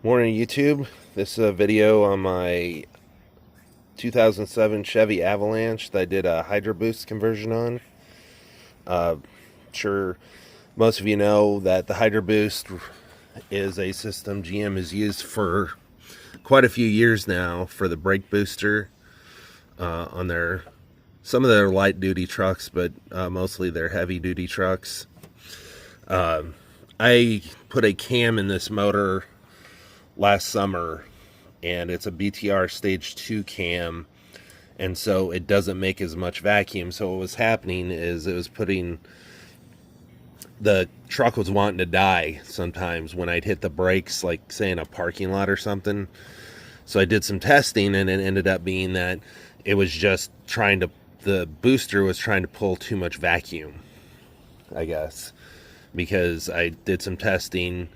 Morning YouTube. This is a video on my 2007 Chevy Avalanche that I did a Hydroboost conversion on. Sure most of you know that the Hydroboost is a system GM has used for quite a few years now for the brake booster on some of their light duty trucks, but mostly their heavy duty trucks. I put a cam in this motor last summer, and it's a BTR stage 2 cam, and so it doesn't make as much vacuum. So what was happening is the truck was wanting to die sometimes when I'd hit the brakes, like say in a parking lot or something. So I did some testing, and it ended up being that it was just the booster was trying to pull too much vacuum, I guess, because I did some testing,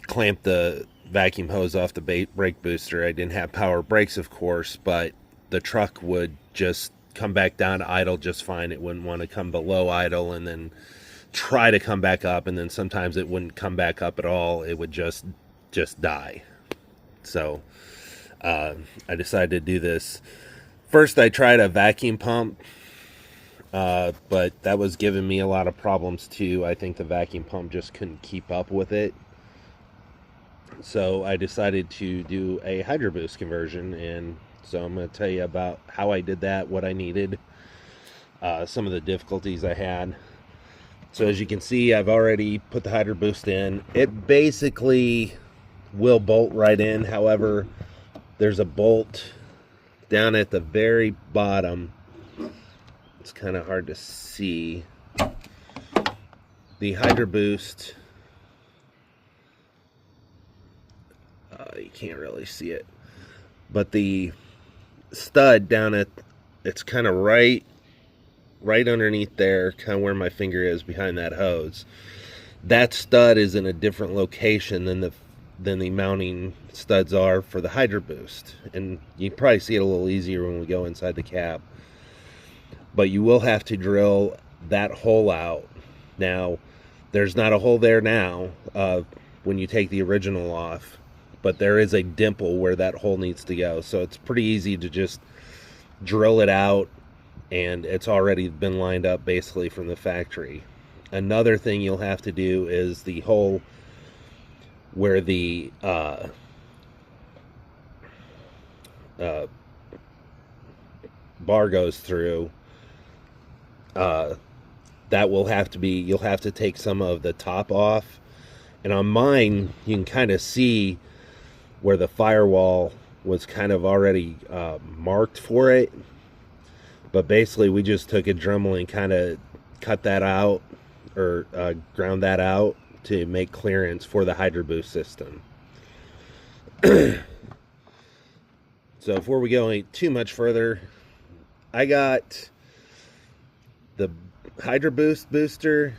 clamped the vacuum hose off the brake booster. I didn't have power brakes, of course, but the truck would just come back down to idle just fine. It wouldn't want to come below idle and then try to come back up, and then sometimes it wouldn't come back up at all. It would just die. So I decided to do this. First I tried a vacuum pump, but that was giving me a lot of problems too. I think the vacuum pump just couldn't keep up with it. So I decided to do a Hydroboost conversion, and so I'm going to tell you about how I did that, what I needed, some of the difficulties I had. So as you can see, I've already put the Hydroboost in. It basically will bolt right in. However, there's a bolt down at the very bottom. It's kind of hard to see. The Hydroboost, you can't really see it, but the stud down it's kind of right underneath there, kind of where my finger is behind that hose. That stud is in a different location than the mounting studs are for the Hydroboost, and you can probably see it a little easier when we go inside the cab. But you will have to drill that hole out. Now, there's not a hole there now when you take the original off, but there is a dimple where that hole needs to go. So it's pretty easy to just drill it out, and it's already been lined up basically from the factory. Another thing you'll have to do is the hole where the bar goes through. That will have to be, you'll have to take some of the top off. And on mine, you can kind of see where the firewall was kind of already marked for it. But basically, we just took a Dremel and kind of cut that out, or ground that out to make clearance for the Hydroboost system. So before we go any too much further, I got the Hydroboost booster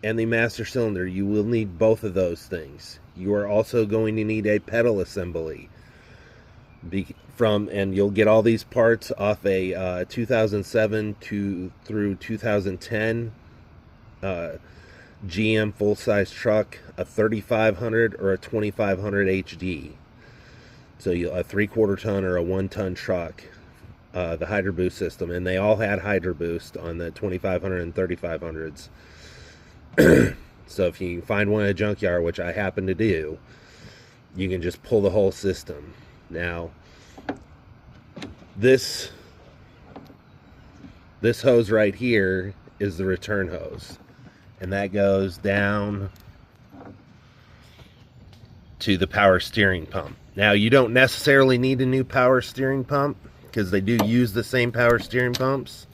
and the master cylinder. You will need both of those things. You are also going to need a pedal assembly and you'll get all these parts off a 2007 through 2010 GM full-size truck, a 3500 or a 2500 HD. So a 3/4 ton or a 1 ton truck, the Hydroboost system, and they all had Hydroboost on the 2500 and 3500s. So if you can find one at a junkyard, which I happen to do, you can just pull the whole system. Now, this hose right here is the return hose, and that goes down to the power steering pump. Now, you don't necessarily need a new power steering pump, because they do use the same power steering pumps.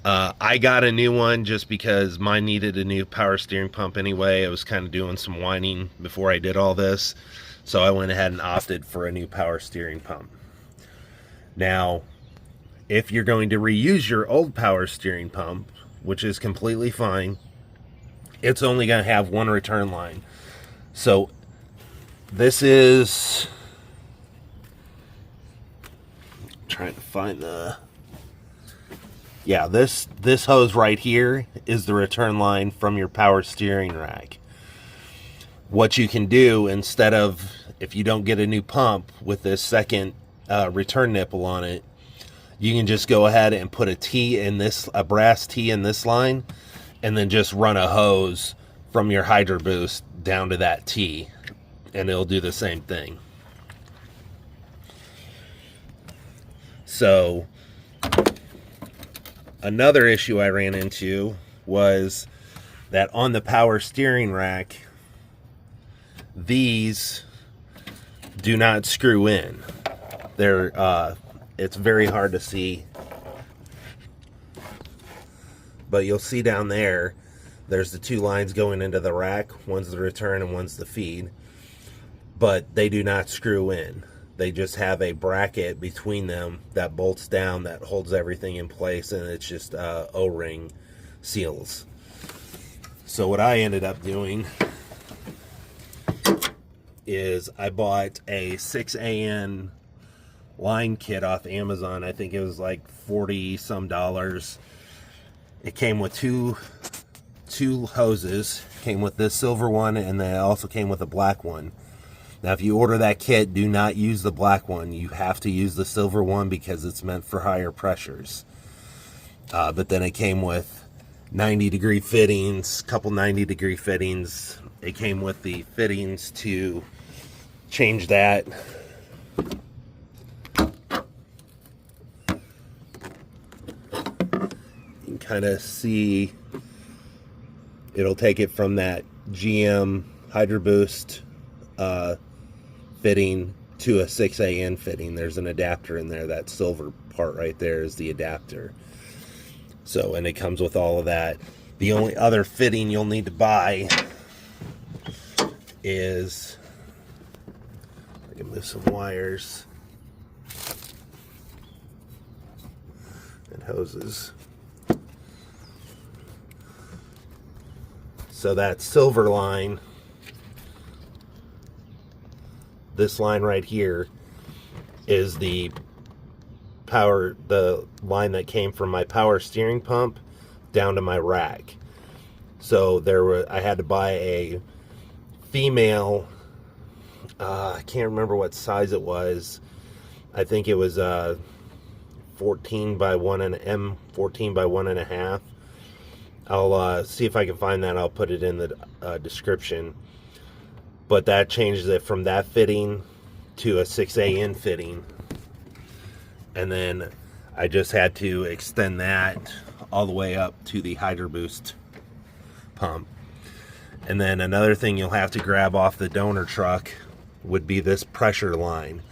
I got a new one just because mine needed a new power steering pump anyway. I was kind of doing some whining before I did all this, so I went ahead and opted for a new power steering pump. Now, if you're going to reuse your old power steering pump, which is completely fine, it's only going to have one return line. So this is, I'm trying to find this hose right here is the return line from your power steering rack. what you can do, instead of, if you don't get a new pump with this second return nipple on it, you can just go ahead and put a brass T in this line, and then just run a hose from your Hydroboost down to that T, and it'll do the same thing. So another issue I ran into was that on the power steering rack, these do not screw in. It's very hard to see, but you'll see down there, there's the two lines going into the rack. One's the return and one's the feed, but they do not screw in. They just have a bracket between them that bolts down, that holds everything in place, and it's just O-ring seals. So what I ended up doing is I bought a 6AN line kit off Amazon. I think it was like $40 some. It came with two hoses. Came with this silver one, and then it also came with a black one. Now, if you order that kit, do not use the black one. You have to use the silver one because it's meant for higher pressures. But then it came with 90-degree fittings, couple 90-degree fittings. It came with the fittings to change that. You can kind of see it'll take it from that GM Hydroboost fitting to a 6AN fitting. There's an adapter in there. That silver part right there is the adapter. So, and it comes with all of that. The only other fitting you'll need to buy is, I can move some wires and hoses. So that silver line, this line right here, is the line that came from my power steering pump down to my rack. So I had to buy a female, I can't remember what size it was. I think it was 14 by 1 and 14 by 1.5. I'll see if I can find that. I'll put it in the description. But that changes it from that fitting to a 6AN fitting. And then I just had to extend that all the way up to the Hydroboost pump. And then another thing you'll have to grab off the donor truck would be this pressure line.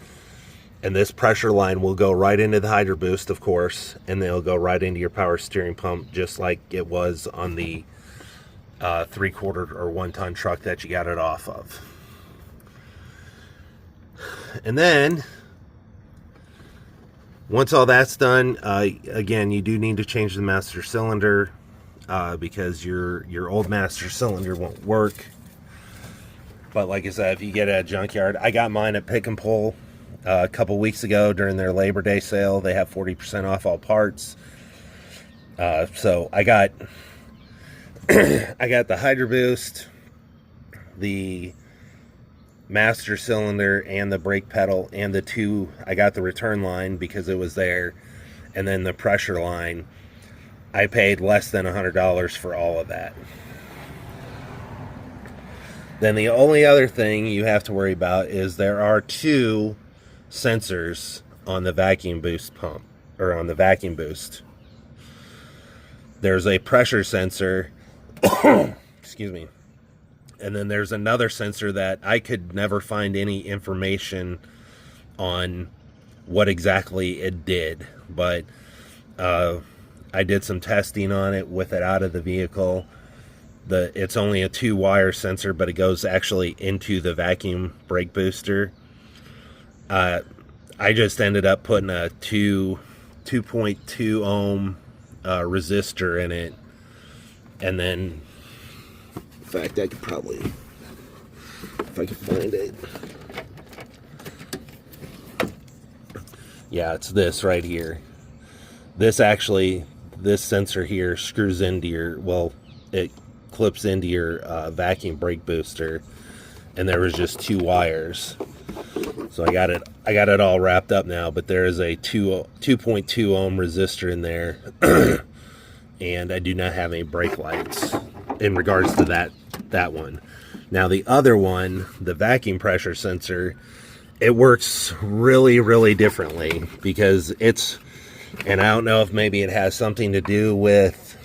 And this pressure line will go right into the Hydroboost, of course, and then it'll go right into your power steering pump, just like it was on the 3/4 or 1 ton truck that you got it off of. And then once all that's done, again, you do need to change the master cylinder because your old master cylinder won't work. But like I said, if you get it at a junkyard, I got mine at Pick and Pull a couple weeks ago during their Labor Day sale. They have 40% off all parts. So I got I got the Hydroboost, the master cylinder, and the brake pedal, and I got the return line because it was there, and then the pressure line. I paid less than $100 for all of that. Then the only other thing you have to worry about is there are 2 sensors on the vacuum boost pump, or on the vacuum boost. There's a pressure sensor, excuse me, and then there's another sensor that I could never find any information on what exactly it did, but I did some testing on it with it out of the vehicle. It's only a 2-wire sensor, but it goes actually into the vacuum brake booster. I just ended up putting a 2.2 ohm resistor in it, and then, in fact, I could probably, if I could find it, yeah, it's this right here. This sensor here screws into your, well, it clips into your vacuum brake booster. and there was just 2 wires. So I got it all wrapped up now, but there is a 2.2 ohm resistor in there, and I do not have any brake lights in regards to that one. Now the other one, the vacuum pressure sensor, it works really, really differently, because it's, and I don't know if maybe it has something to do with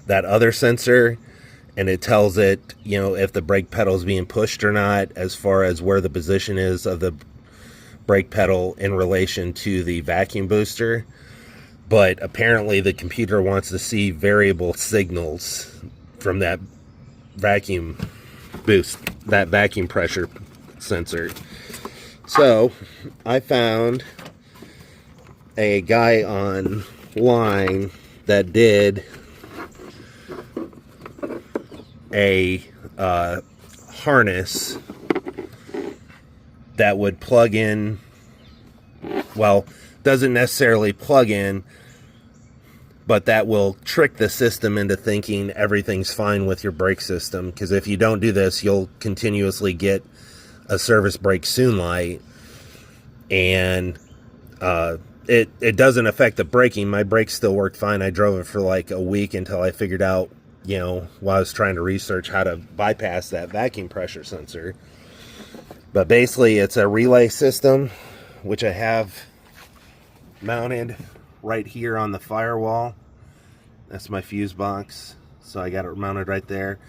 that other sensor, and it tells it, you know, if the brake pedal is being pushed or not, as far as where the position is of the brake pedal in relation to the vacuum booster. But apparently the computer wants to see variable signals from that vacuum boost, that vacuum pressure sensor. So I found a guy online that did a harness that would plug in, well, doesn't necessarily plug in, but that will trick the system into thinking everything's fine with your brake system. Because if you don't do this, you'll continuously get a service brake soon light, and it doesn't affect the braking. My brakes still worked fine. I drove it for like a week until I figured out, you know, while I was trying to research how to bypass that vacuum pressure sensor. But basically it's a relay system, which I have mounted right here on the firewall. That's my fuse box, so I got it mounted right there.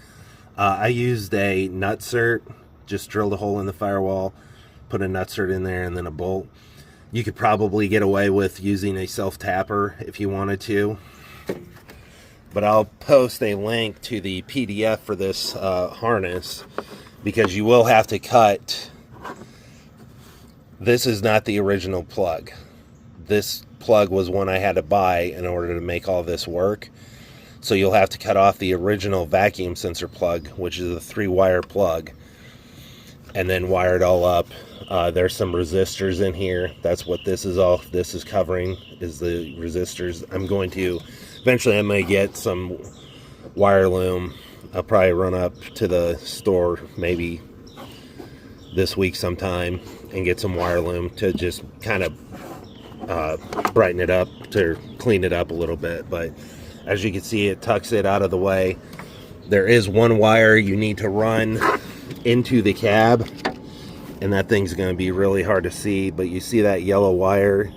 I used a nutsert, just drilled a hole in the firewall, put a nutsert in there, and then a bolt. You could probably get away with using a self-tapper if you wanted to, but I'll post a link to the PDF for this harness, because you will have to cut. This is not the original plug. This plug was one I had to buy in order to make all this work. So you'll have to cut off the original vacuum sensor plug, which is a 3-wire plug, and then wire it all up. There's some resistors in here. That's what this is covering, is the resistors. Eventually I'm going to get some wire loom. I'll probably run up to the store maybe this week sometime and get some wire loom to just kind of brighten it up, to clean it up a little bit. But as you can see, it tucks it out of the way. There is one wire you need to run into the cab, and that thing's going to be really hard to see, but you see that yellow wire?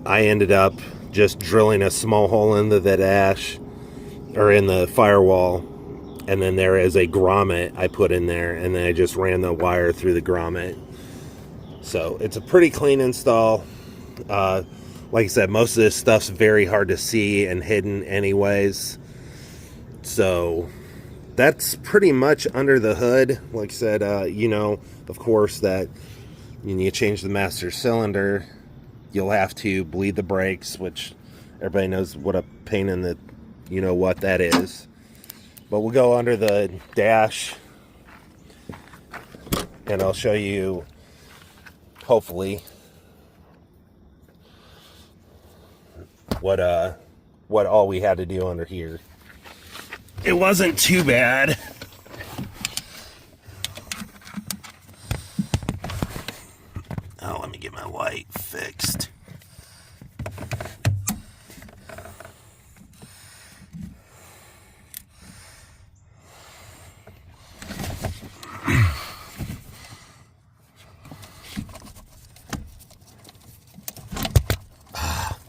I ended up just drilling a small hole into the dash, or in the firewall, and then there is a grommet I put in there, and then I just ran the wire through the grommet. So it's a pretty clean install. Like I said, most of this stuff's very hard to see and hidden anyways. So that's pretty much under the hood. Like I said, you know, of course, that when you change the master cylinder, you'll have to bleed the brakes, which everybody knows what a pain in the, you know what that is. But we'll go under the dash, and I'll show you, hopefully, what all we had to do under here. It wasn't too bad. Oh, let me get my light fixed.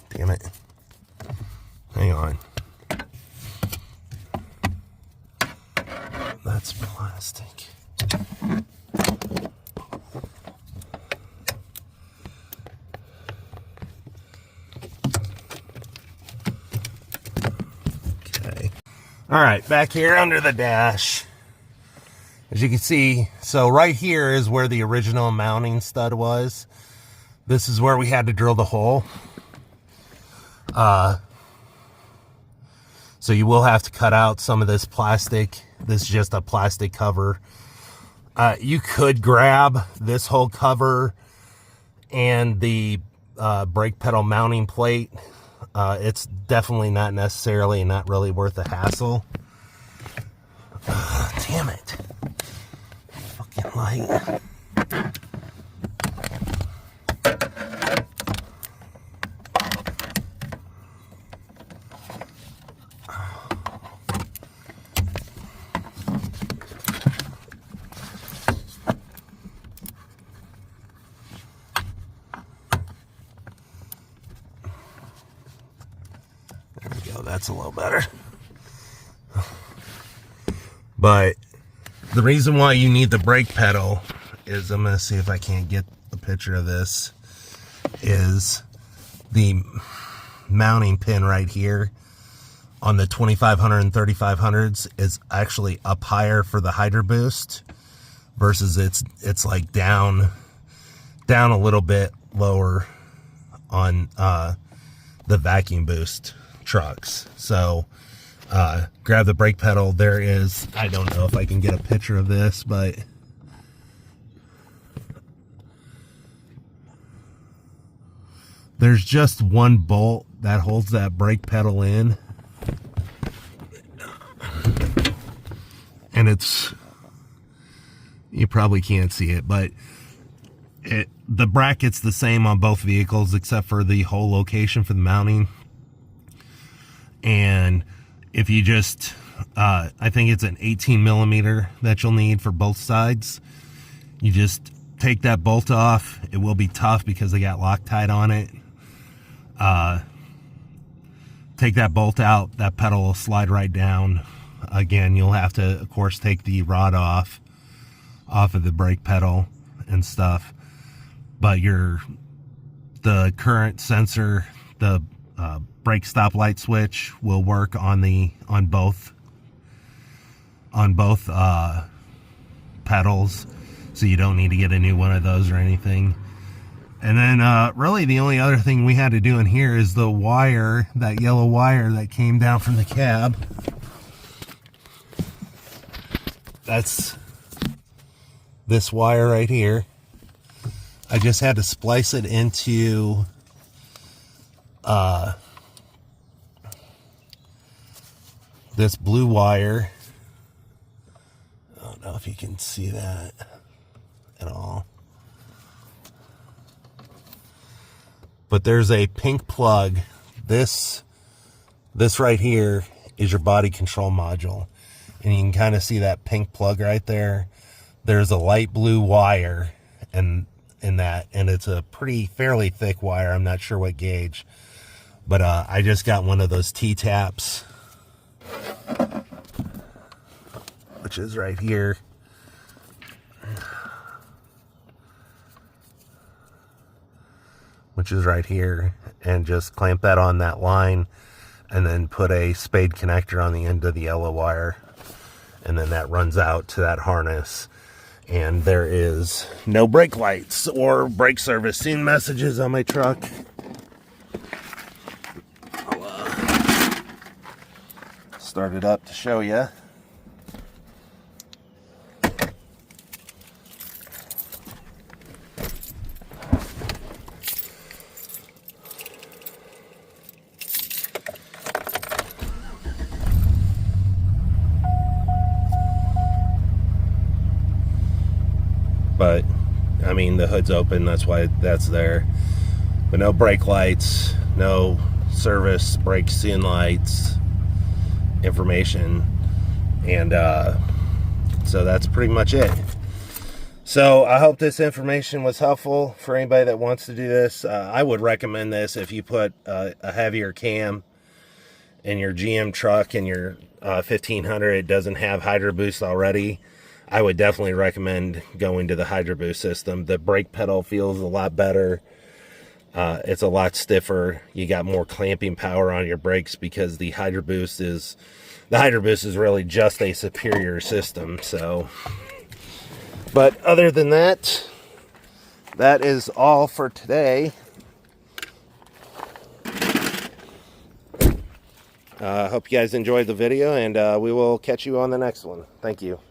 Damn it. Hang on. That's plastic. Okay. All right, back here under the dash. As you can see, so right here is where the original mounting stud was. This is where we had to drill the hole. So you will have to cut out some of this plastic. This is just a plastic cover. You could grab this whole cover and the brake pedal mounting plate. It's definitely not necessarily, not really worth the hassle. Damn it. Fucking light. There we go, that's a little better. But the reason why you need the brake pedal is, I'm going to see if I can't get a picture of this, is the mounting pin right here on the 2500 and 3500s is actually up higher for the Hydroboost versus it's like down a little bit lower on the vacuum boost trucks. So grab the brake pedal. There is, I don't know if I can get a picture of this, but there's just one bolt that holds that brake pedal in, and it's, you probably can't see it, but the bracket's the same on both vehicles except for the hole location for the mounting. And if you just, I think it's an 18 millimeter that you'll need for both sides. You just take that bolt off. It will be tough because they got Loctite on it. Take that bolt out, that pedal will slide right down. Again, you'll have to, of course, take the rod off of the brake pedal and stuff. But the current sensor, the brake stop light switch will work on both pedals, so you don't need to get a new one of those or anything. And then really the only other thing we had to do in here is the wire, that yellow wire that came down from the cab. That's this wire right here. I just had to splice it into this blue wire. I don't know if you can see that at all, but there's a pink plug. This right here is your body control module, and you can kind of see that pink plug right there. There's a light blue wire in that, and it's a fairly thick wire. I'm not sure what gauge, but I just got one of those T-taps, which is right here. And just clamp that on that line, and then put a spade connector on the end of the yellow wire, and then that runs out to that harness. And there is no brake lights or brake servicing messages on my truck. I'll start it up to show you. But I mean, the hood's open, that's why that's there. But no brake lights, no service brake seeing lights information, and so that's pretty much it. So I hope this information was helpful for anybody that wants to do this. I would recommend this if you put a heavier cam in your GM truck and your 1500, it doesn't have Hydroboost already. I would definitely recommend going to the Hydroboost system. The brake pedal feels a lot better. It's a lot stiffer. You got more clamping power on your brakes because the Hydroboost is really just a superior system. So, but other than that, that is all for today. I hope you guys enjoyed the video, and we will catch you on the next one. Thank you.